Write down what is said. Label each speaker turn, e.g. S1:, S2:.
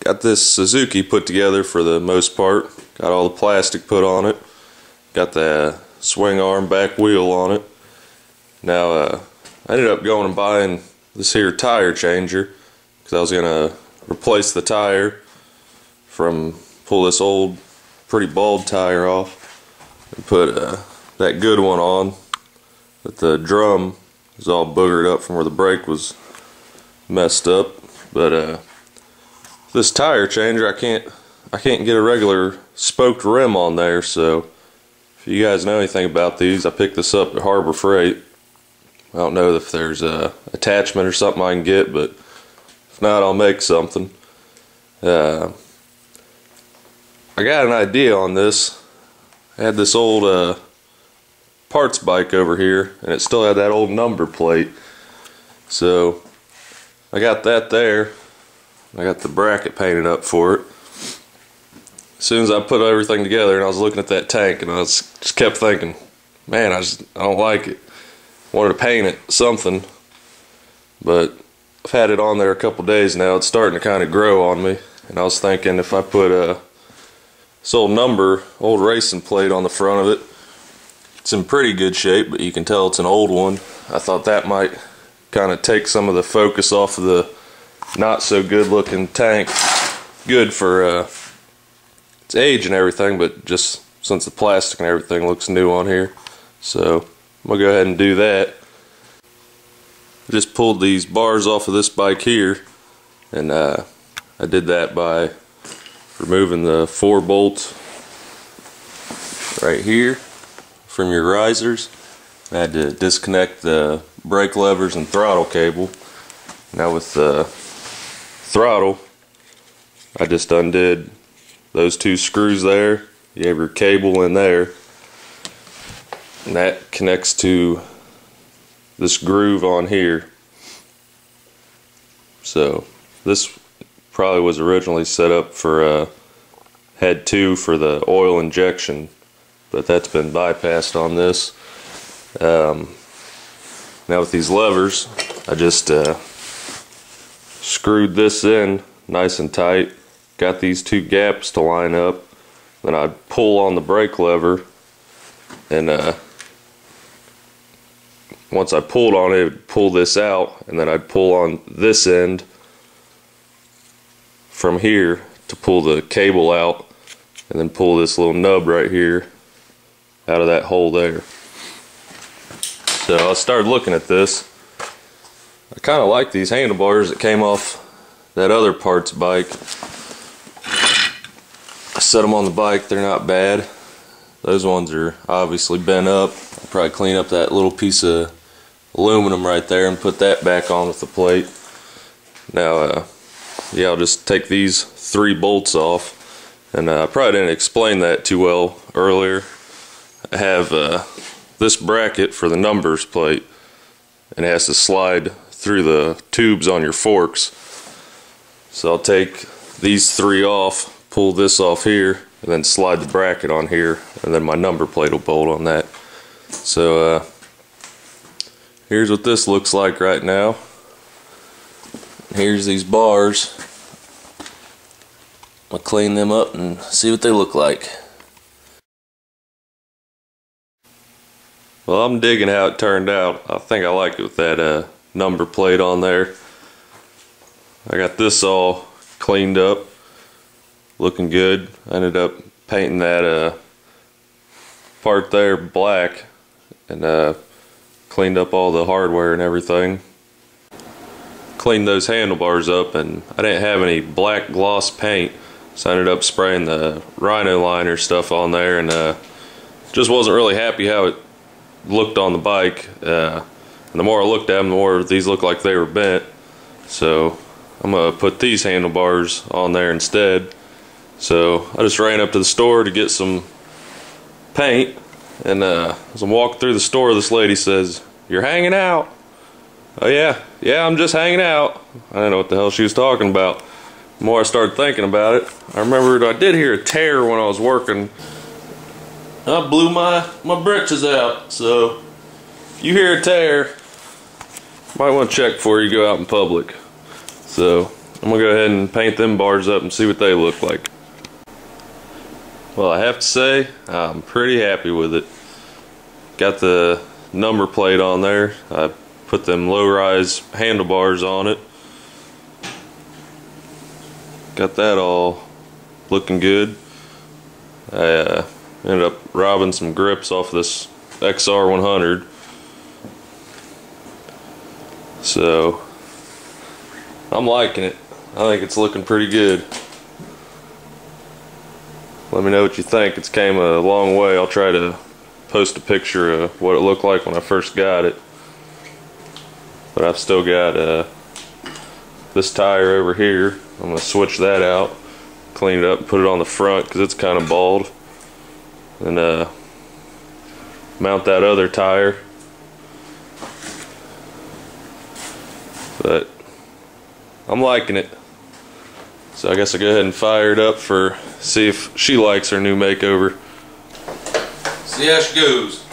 S1: Got this Suzuki put together for the most part. Got all the plastic put on it. Got the swing arm back wheel on it. Now I ended up going and buying this here tire changer because I was gonna replace the tire pull this old pretty bald tire off and put that good one on. But the drum is all boogered up from where the brake was messed up. But this tire changer, I can't get a regular spoked rim on there. So if you guys know anything about these, I picked this up at Harbor Freight. I don't know if there's a attachment or something I can get, but if not, I'll make something. I got an idea on this. I had this old parts bike over here, and it still had that old number plate. So I got that there. I got the bracket painted up for it. As soon as I put everything together and I was looking at that tank, and I just kept thinking, man, I don't like it. Wanted to paint it something, but I've had it on there a couple days now. It's starting to kind of grow on me, and I was thinking if I put this old racing plate on the front of it. It's in pretty good shape, but you can tell it's an old one. I thought that might kind of take some of the focus off of the not so good looking tank. Good for its age and everything, but just since the plastic and everything looks new on here. So I'm gonna go ahead and do that. I just pulled these bars off of this bike here, and I did that by removing the 4 bolts right here from your risers. I had to disconnect the brake levers and throttle cable. Now with the throttle, I just undid those 2 screws there. You have your cable in there, and that connects to this groove on here. So this probably was originally set up for head 2 for the oil injection, but that's been bypassed on this. Now with these levers, I just screwed this in nice and tight, got these 2 gaps to line up, then I'd pull on the brake lever, and once I pulled on it, it would pull this out, and then I'd pull on this end from here to pull the cable out, and then pull this little nub right here out of that hole there. So I started looking at this. I kind of like these handlebars that came off that other parts bike. I set them on the bike, they're not bad. Those ones are obviously bent up. I'll probably clean up that little piece of aluminum right there and put that back on with the plate. Now yeah, I'll just take these 3 bolts off, and I probably didn't explain that too well earlier. I have this bracket for the numbers plate, and it has to slide through the tubes on your forks. So I'll take these 3 off, pull this off here, and then slide the bracket on here, and then my number plate will bolt on that. So here's what this looks like right now. Here's these bars. I'll clean them up and see what they look like. Well, I'm digging how it turned out. I think I like it with that number plate on there. I got this all cleaned up, looking good. I ended up painting that part there black, and cleaned up all the hardware and everything. Cleaned those handlebars up, and I didn't have any black gloss paint, so I ended up spraying the Rhino liner stuff on there, and just wasn't really happy how it looked on the bike. And the more I looked at them, the more these looked like they were bent. So I'm gonna put these handlebars on there instead. So I just ran up to the store to get some paint, and as I'm walking through the store, this lady says, "You're hanging out." Oh yeah, I'm just hanging out. I didn't know what the hell she was talking about. The more I started thinking about it, I remembered I did hear a tear when I was working. I blew my britches out, so if you hear a tear, you might want to check before you go out in public. So I'm gonna go ahead and paint them bars up and see what they look like. Well, I have to say I'm pretty happy with it. Got the number plate on there. I put them low-rise handlebars on it. Got that all looking good. I ended up robbing some grips off this XR100. So I'm liking it. I think it's looking pretty good. Let me know what you think. It's came a long way. I'll try to post a picture of what it looked like when I first got it. But I've still got this tire over here. I'm going to switch that out, clean it up, and put it on the front because it's kind of bald. And mount that other tire. But I'm liking it. So I guess I'll go ahead and fire it up for see if she likes her new makeover. See how she goes.